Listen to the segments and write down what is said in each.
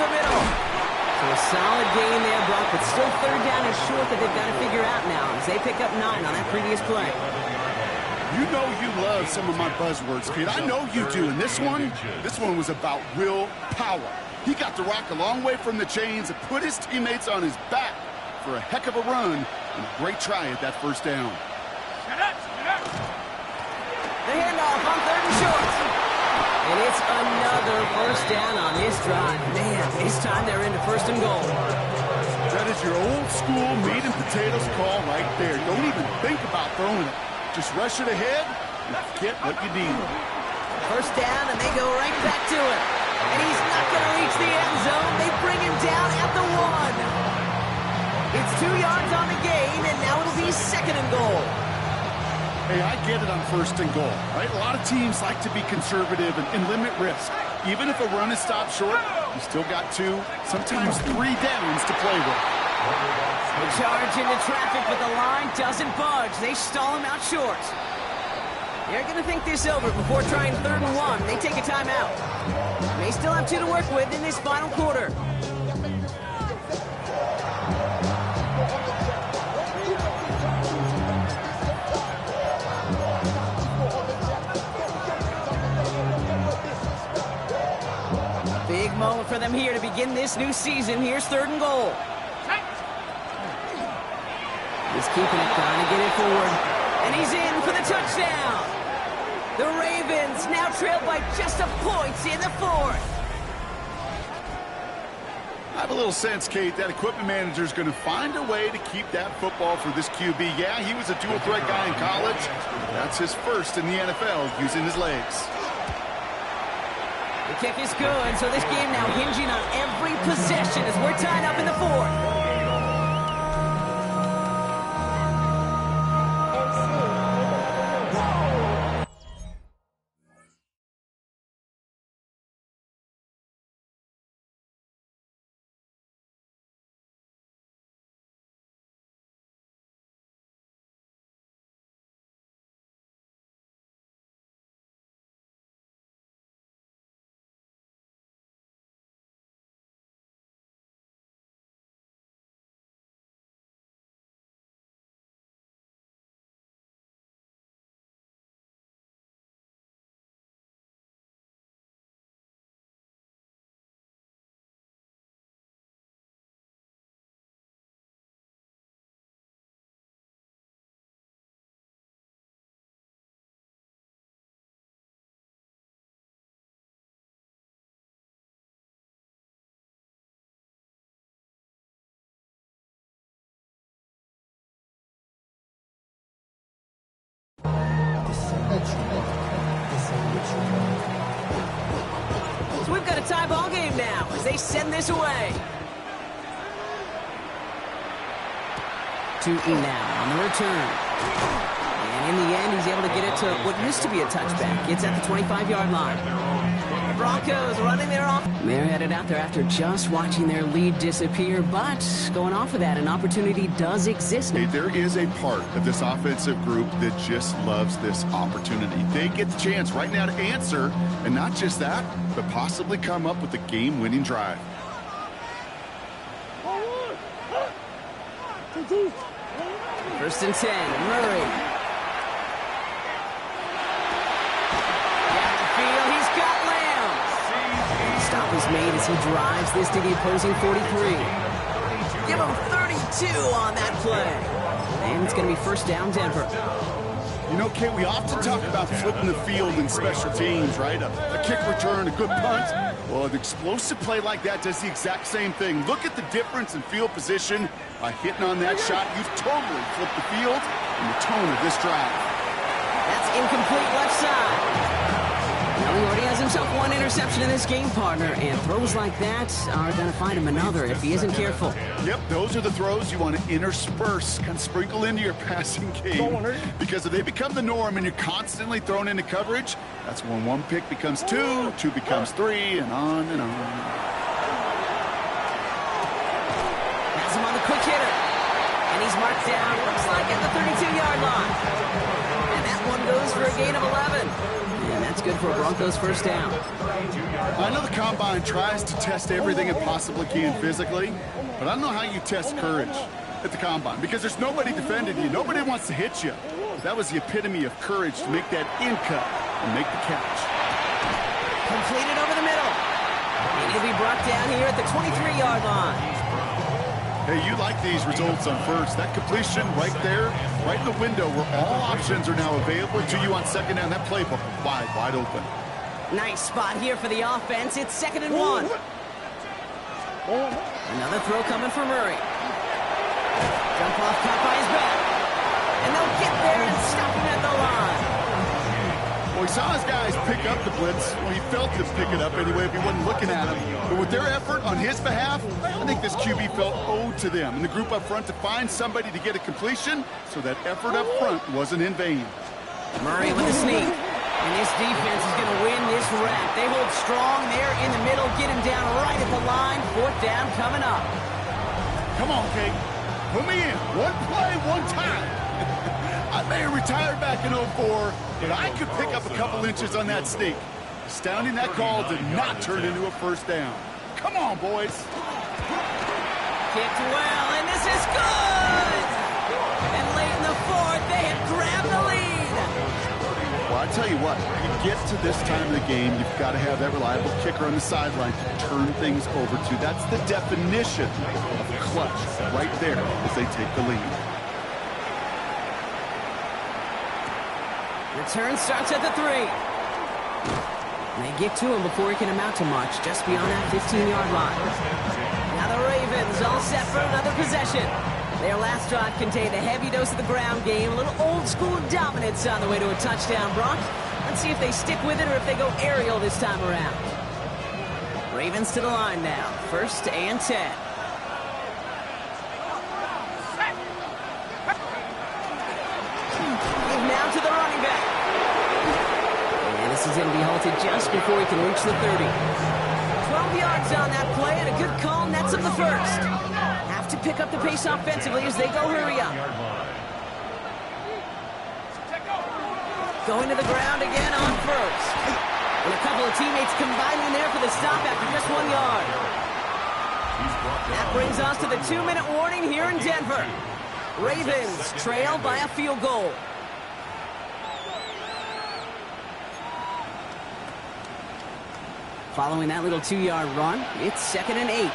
the middle. So a solid gain there, Brock, but still third down and short that they've got to figure out now as they pick up 9 on that previous play. You know you love some of my buzzwords, kid. I know you do. And this one was about real power. He got the rock a long way from the chains and put his teammates on his back for a heck of a run and a great try at that first down. The handoff on 3rd and short. And it's another first down on this drive. Man, this time they're into 1st and goal. That is your old school meat and potatoes call right there. Don't even think about throwing it. Just rush it ahead and get what you need. First down, and they go right back to it. And he's not going to reach the end zone. They bring him down at the 1. It's 2 yards on the gain, and now it'll be 2nd and goal. Hey, I get it on 1st and goal, right? A lot of teams like to be conservative and limit risk. Even if a run is stopped short, you still got 2, sometimes 3 downs to play with. They charge into traffic, but the line doesn't budge. They stall him out short. They're going to think this over before trying 3rd and 1. They take a timeout. They still have 2 to work with in this final quarter. Big moment for them here to begin this new season. Here's 3rd and goal. He's keeping it, trying to get it forward. And he's in for the touchdown. The Ravens now trailed by just a point in the 4th. I have a little sense, Kate, that equipment manager is going to find a way to keep that football for this QB. Yeah, he was a dual-threat guy in college. That's his first in the NFL, using his legs. The kick is good, so this game now hinging on every possession as we're tied up in the 4th. So we've got a tie ball game now as they send this away. To now on the return. And in the end, he's able to get it to what used to be a touchback. It's at the 25-yard line. The Broncos running their off. They're headed out there after just watching their lead disappear, but going off of that, an opportunity does exist. Hey, there is a part of this offensive group that just loves this opportunity. They get the chance right now to answer, and not just that, but possibly come up with a game-winning drive. First and 10, Murray. Down the field, he's got Lamb. Stop is made as he drives this to the opposing 43. Give him 32 on that play. And it's going to be first down, Denver. You know, Kate, we often talk about flipping the field in special teams, right? A kick return, a good punt. Well, an explosive play like that does the exact same thing. Look at the difference in field position. By hitting on that shot, you've totally flipped the field and the tone of this drive. That's incomplete left side. Now he already has himself one interception in this game, partner, and throws like that are going to find him another if he isn't careful. Yep, those are the throws you want to intersperse, kind of sprinkle into your passing game. Because if they become the norm and you're constantly thrown into coverage, that's when one pick becomes two, two becomes three, and on and on. Has him on the quick hitter. And he's marked down, looks like at the 32-yard line. And that one goes for a gain of 11. And that's good for a Broncos first down. I know the Combine tries to test everything it possibly can physically, but I don't know how you test courage at the Combine because there's nobody defending you. Nobody wants to hit you. That was the epitome of courage to make that in cut and make the catch. Completed over the middle. And he'll be brought down here at the 23-yard line. Hey, you like these results on first. That completion right there, right in the window where all options are now available to you on second down. That playbook wide open. Nice spot here for the offense. It's 2nd and 1. Another throw coming from Murray. Jump off, caught by his back. And they'll get there and stop him at the line. Well, he saw his guys pick up the blitz. Well, he felt them pick it up anyway if he wasn't looking at him. But with their effort on his behalf, I think this QB felt owed to them and the group up front to find somebody to get a completion, so that effort up front wasn't in vain. Murray with a sneak. And this defense is going to win this rap. They hold strong there in the middle, get him down right at the line. 4th down coming up. Come on, Kate. Put me in. One play, one time. I may have retired back in 04, but I could pick up a couple inches on that sneak. Astounding that call did not turn into a first down. Come on, boys. Kicked well, and this is good! And late in the 4th, they have grabbed the lead. Well, I tell you what, you get to this time of the game, you've got to have that reliable kicker on the sideline to turn things over to. That's the definition of clutch right there as they take the lead. Return starts at the 3. And they get to him before he can amount to much, just beyond that 15-yard line. Now the Ravens all set for another possession. Their last drive contained a heavy dose of the ground game, a little old-school dominance on the way to a touchdown, Bronc. Let's see if they stick with it or if they go aerial this time around. Ravens to the line now, 1st and 10. Now to the running back. And this is going to be halted just before he can reach the 30. 12 yards on that play and a good call nets up the first. Have to pick up the pace offensively as they go hurry up. Going to the ground again on first. And a couple of teammates combining there for the stop after just 1 yard. That brings us to the 2-minute warning here in Denver. Ravens trail by a field goal. Following that little 2-yard run, it's 2nd and 8.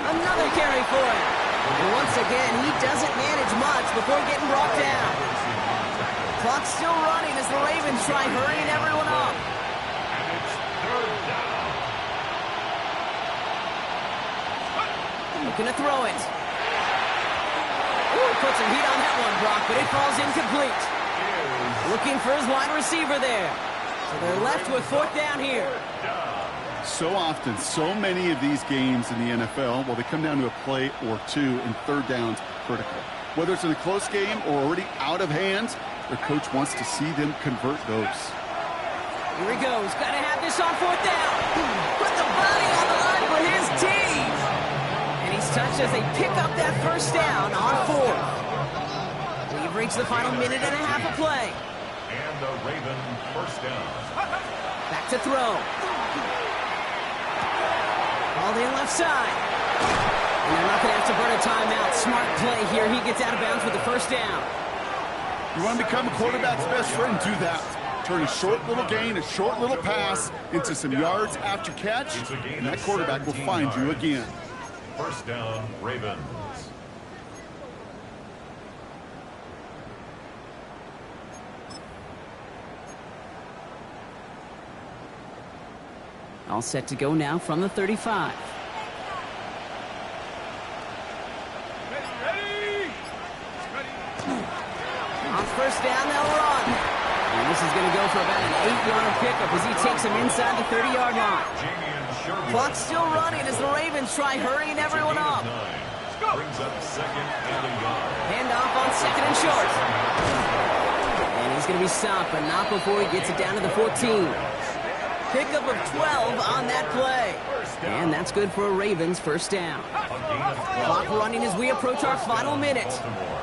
Another carry for him. And once again, he doesn't manage much before getting brought down. Clock's still running as the Ravens try hurrying everyone up. Looking to throw it. Ooh, put some heat on that one, Brock, but it falls incomplete. Looking for his wide receiver there. So they're left with 4th down here. So often, so many of these games in the NFL, well, they come down to a play or two, and 3rd down's critical. Whether it's in a close game or already out of hand, their coach wants to see them convert those. Here he goes. Got to have this on 4th down. Put the body on the line for his team. And he's touched as they pick up that first down on 4th. We've reached the final minute and a half of play. And the Raven first down. Back to throw. Called in left side. And they're not going to have to burn a timeout. Smart play here. He gets out of bounds with the first down. You want to become a quarterback's best friend? Do that. Turn a short little gain, a short little pass into some yards after catch, and that quarterback will find you again. First down, Ravens. All set to go now from the 35. On first down, they'll run. And this is going to go for about an 8-yard pickup as he takes him inside the 30-yard line. Clock's still running as the Ravens try hurrying everyone up. Brings up 2nd and a yard. Handoff on 2nd and short. And he's going to be stopped, but not before he gets it down to the 14. Pickup of 12 on that play. down. And that's good for a Ravens first down. A gain of 12. Clock running as we approach our final minute. Baltimore.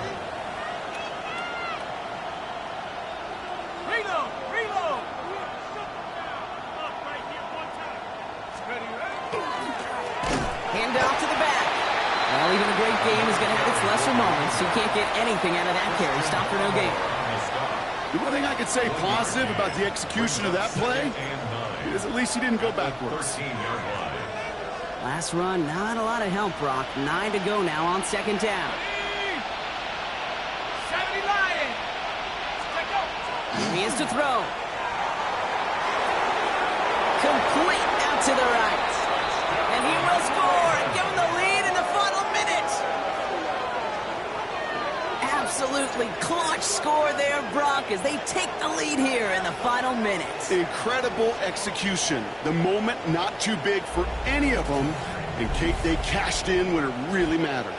Hand off to the back. Well, even a great game is going to have its lesser moments. You can't get anything out of that carry. Stop for no gain. The one thing I could say positive about the execution of that play is at least he didn't go backwards. 13-yard line. Last run, not a lot of help, Brock. 9 to go now on second down. He is to throw. Complete out to the right. And he will score and give him the lead in the final minute. Absolutely clutch score there, Brock, as they take the lead here in the final minute. Incredible execution. The moment not too big for any of them, and Kate, they cashed in when it really mattered.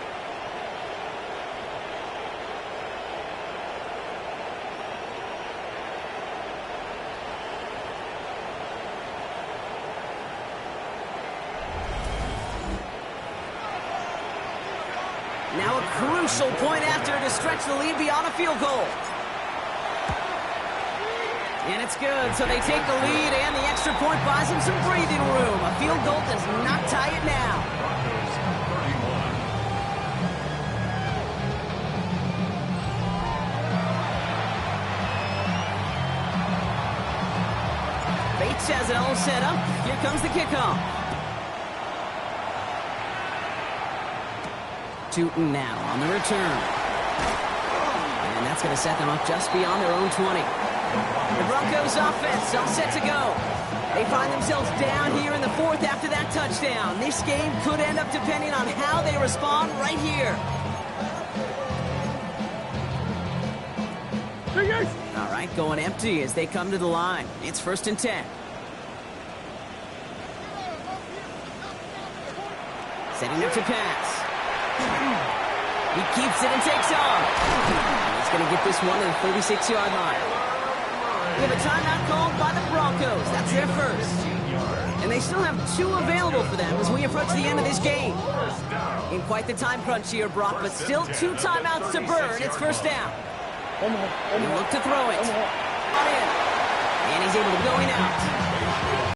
Now a crucial point after to stretch the lead beyond a field goal. And it's good, so they take the lead, and the extra point buys them some breathing room. A field goal does not tie it now. Broncos 31. Bates has it all set up. Here comes the kickoff. Tootin now on the return. And that's going to set them up just beyond their own 20. The Broncos offense all set to go. They find themselves down here in the fourth after that touchdown. This game could end up depending on how they respond right here. All right, going empty as they come to the line. It's 1st and 10. Setting up to pass. He keeps it and takes off. He's going to get this one to the 36-yard line. We have a timeout called by the Broncos. That's their first. And they still have 2 available for them as we approach the end of this game. In quite the time crunch here, Brock, but still 2 timeouts to burn. It's 1st down. He looked to throw it. On in. And he's able to go in out.